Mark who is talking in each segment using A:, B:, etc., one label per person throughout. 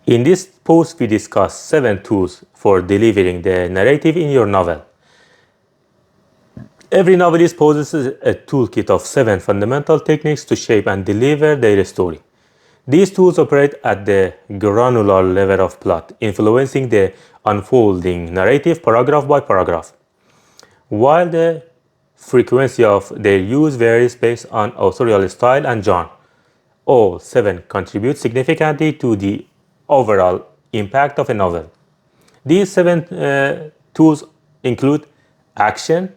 A: In this post, we discuss 7 tools for delivering the narrative in your novel. Every novelist possesses a toolkit of 7 fundamental techniques to shape and deliver their story. These tools operate at the granular level of plot, influencing the unfolding narrative paragraph by paragraph, while the frequency of their use varies based on authorial style and genre. All 7 contribute significantly to the overall impact of a novel. These 7 tools include action,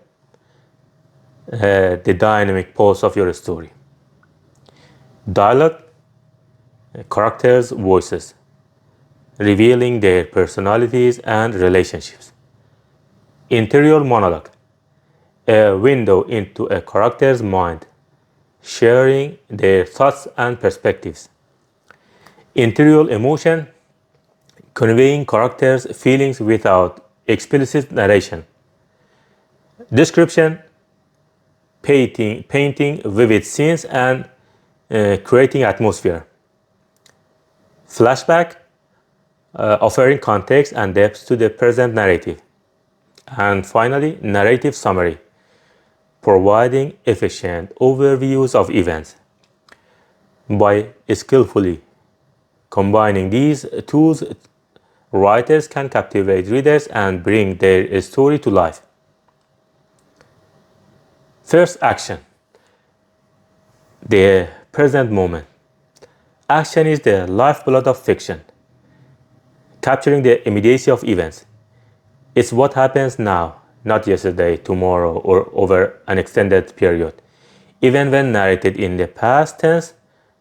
A: the dynamic pulse of your story; dialogue, characters' voices, revealing their personalities and relationships; interior monologue, a window into a character's mind, sharing their thoughts and perspectives; interior emotion, conveying characters' feelings without explicit narration; description, painting vivid scenes and creating atmosphere; flashback, offering context and depth to the present narrative; and finally, narrative summary, providing efficient overviews of events. By skillfully combining these tools, writers can captivate readers and bring their story to life. First, action. The present moment. Action is the lifeblood of fiction, capturing the immediacy of events. It's what happens now, not yesterday, tomorrow, or over an extended period. Even when narrated in the past tense,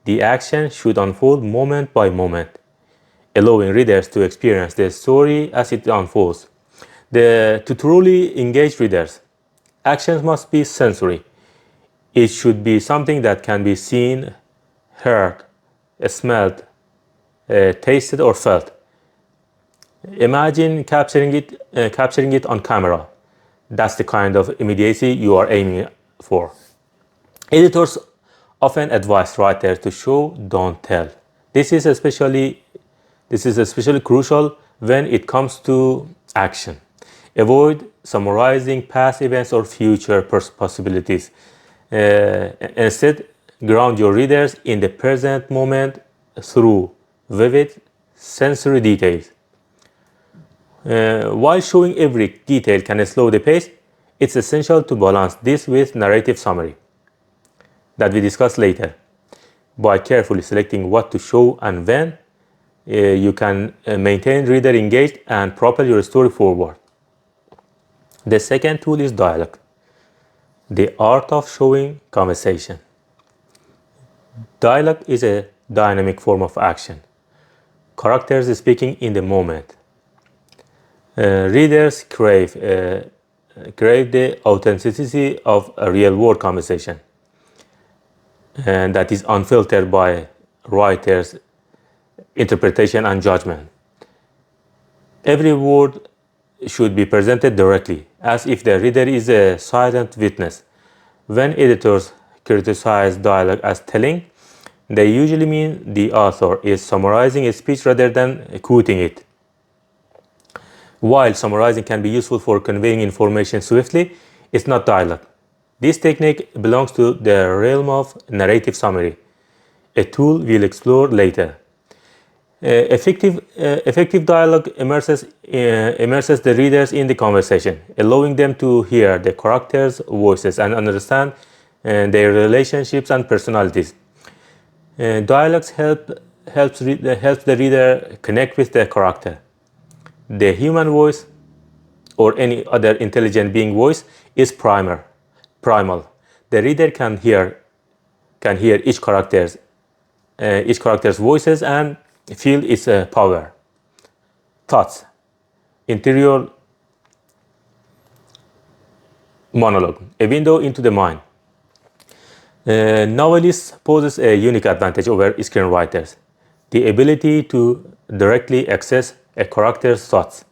A: the action should unfold moment by moment, allowing readers to experience the story as it unfolds. To truly engage readers, actions must be sensory. It should be something that can be seen, heard, smelled, tasted, or felt. Imagine capturing it on camera. That's the kind of immediacy you are aiming for. Editors often advise writers to show, don't tell. This is especially crucial when it comes to action. Avoid summarizing past events or future possibilities. Instead, ground your readers in the present moment through vivid sensory details. While showing every detail can slow the pace, it's essential to balance this with narrative summary that we discuss later. By carefully selecting what to show and when, you can maintain reader engaged and propel your story forward. The second tool is dialogue, the art of showing conversation. Dialogue is a dynamic form of action. Characters speaking in the moment. Readers crave the authenticity of a real-world conversation, and that is unfiltered by writers' interpretation and judgment. Every word should be presented directly, as if the reader is a silent witness. When editors criticize dialogue as telling, they usually mean the author is summarizing a speech rather than quoting it. While summarizing can be useful for conveying information swiftly, it's not dialogue. This technique belongs to the realm of narrative summary, a tool we'll explore later. Effective dialogue immerses the readers in the conversation, allowing them to hear the characters' voices and understand their relationships and personalities. Dialogues helps the reader connect with the character. The human voice, or any other intelligent being voice, is primal. The reader can hear each character's voices and feel its power. Thoughts. Interior monologue, a window into the mind. Novelists possess a unique advantage over screenwriters: the ability to directly access a character's thoughts.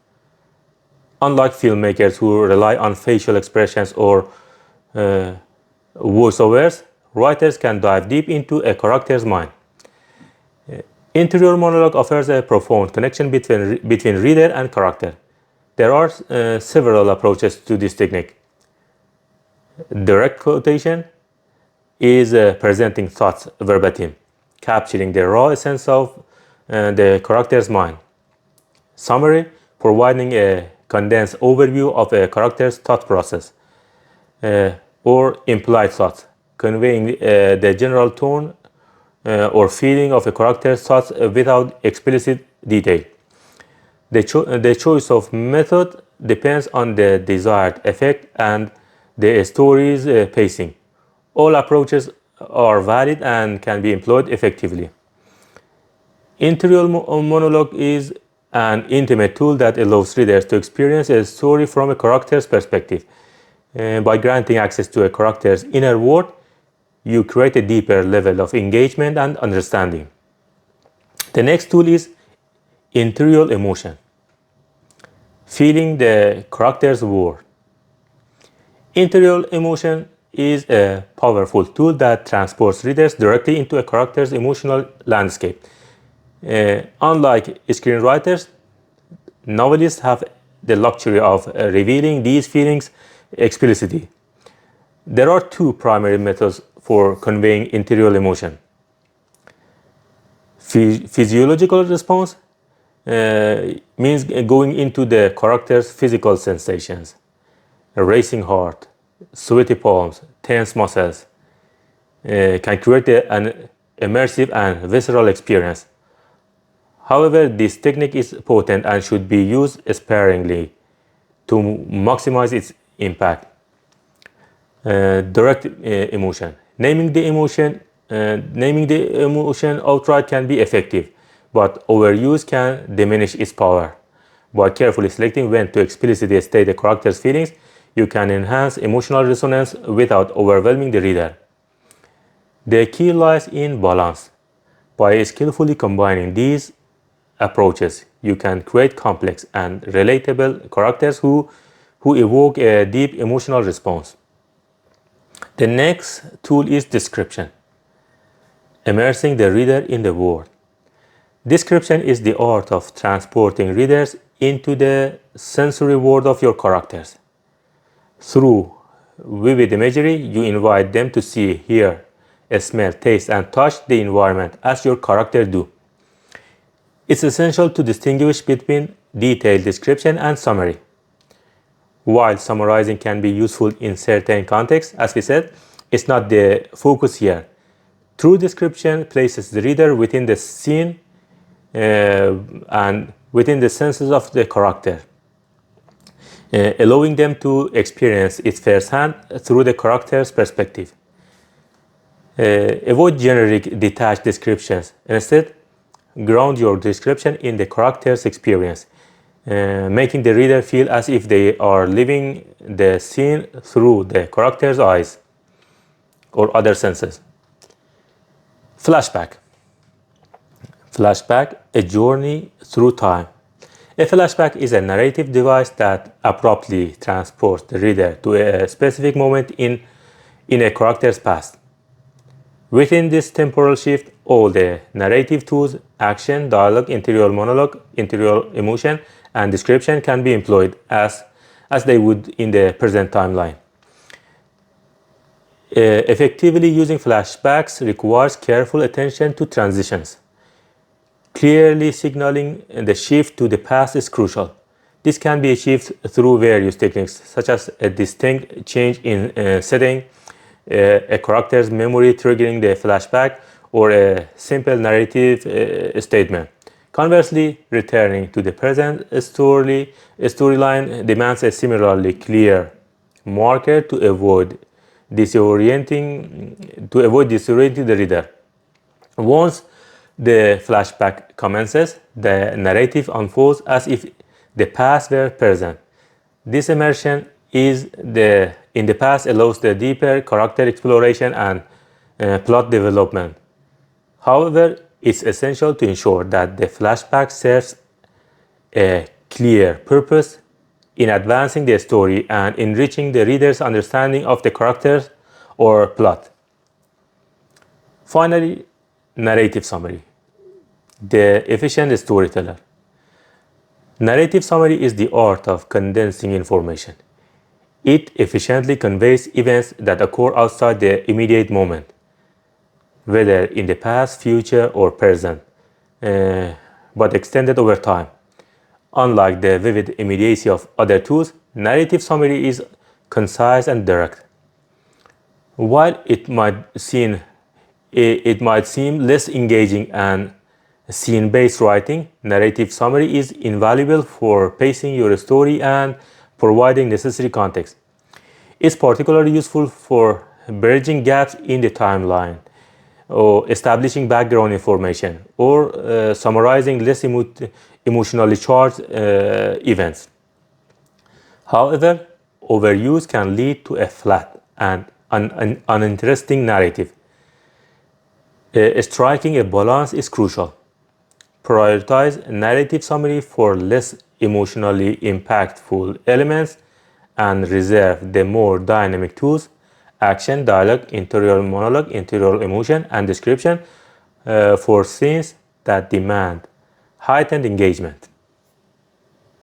A: Unlike filmmakers who rely on facial expressions or voiceovers, writers can dive deep into a character's mind. Interior monologue offers a profound connection between reader and character. There are several approaches to this technique. Direct quotation is presenting thoughts verbatim, capturing the raw essence of the character's mind. Summary, providing a condensed overview of a character's thought process, or implied thoughts, conveying the general tone or feeling of a character's thoughts without explicit detail. The choice of method depends on the desired effect and the story's pacing. All approaches are valid and can be employed effectively. Interior monologue is an intimate tool that allows readers to experience a story from a character's perspective. By granting access to a character's inner world, you create a deeper level of engagement and understanding. The next tool is interior emotion, feeling the character's world. Interior emotion is a powerful tool that transports readers directly into a character's emotional landscape. Unlike screenwriters, novelists have the luxury of revealing these feelings explicitly. There are two primary methods for conveying interior emotion. Physiological response means going into the character's physical sensations. A racing heart, sweaty palms, tense muscles can create an immersive and visceral experience. However, this technique is potent and should be used sparingly to maximize its impact. Direct emotion. Naming the emotion outright can be effective, but overuse can diminish its power. By carefully selecting when to explicitly state the character's feelings, you can enhance emotional resonance without overwhelming the reader. The key lies in balance. By skillfully combining these approaches, you can create complex and relatable characters who evoke a deep emotional response. The next tool is description, immersing the reader in the world. Description is the art of transporting readers into the sensory world of your characters. Through vivid imagery, you invite them to see, hear, smell, taste, and touch the environment as your character do. It's essential to distinguish between detailed description and summary. While summarizing can be useful in certain contexts, as we said, it's not the focus here. True description places the reader within the scene and within the senses of the character, allowing them to experience it firsthand through the character's perspective. Avoid generic, detached descriptions. Instead, ground your description in the character's experience, making the reader feel as if they are living the scene through the character's eyes or other senses. Flashback. Flashback, a journey through time. A flashback is a narrative device that abruptly transports the reader to a specific moment in a character's past. Within this temporal shift, all the narrative tools, action, dialogue, interior monologue, interior emotion, and description can be employed as they would in the present timeline. Effectively using flashbacks requires careful attention to transitions. Clearly signaling the shift to the past is crucial. This can be achieved through various techniques, such as a distinct change in setting, a character's memory triggering the flashback, or a simple narrative statement. Conversely, returning to the present storyline demands a similarly clear marker to avoid disorienting the reader. Once the flashback commences, the narrative unfolds as if the past were present. This immersion in the past allows the deeper character exploration and plot development. However, it's essential to ensure that the flashback serves a clear purpose in advancing the story and enriching the reader's understanding of the characters or plot. Finally, narrative summary. The efficient storyteller. Narrative summary is the art of condensing information. It efficiently conveys events that occur outside the immediate moment, whether in the past, future, or present, but extended over time. Unlike the vivid immediacy of other tools, narrative summary is concise and direct. While it might seem less engaging and scene-based writing, narrative summary is invaluable for pacing your story and providing necessary context. It's particularly useful for bridging gaps in the timeline, or establishing background information, or summarizing less emotionally charged events. However, overuse can lead to a flat and uninteresting narrative. Striking a balance is crucial. Prioritize narrative summary for less emotionally impactful elements and reserve the more dynamic tools, action, dialogue, interior monologue, interior emotion, and description for scenes that demand heightened engagement.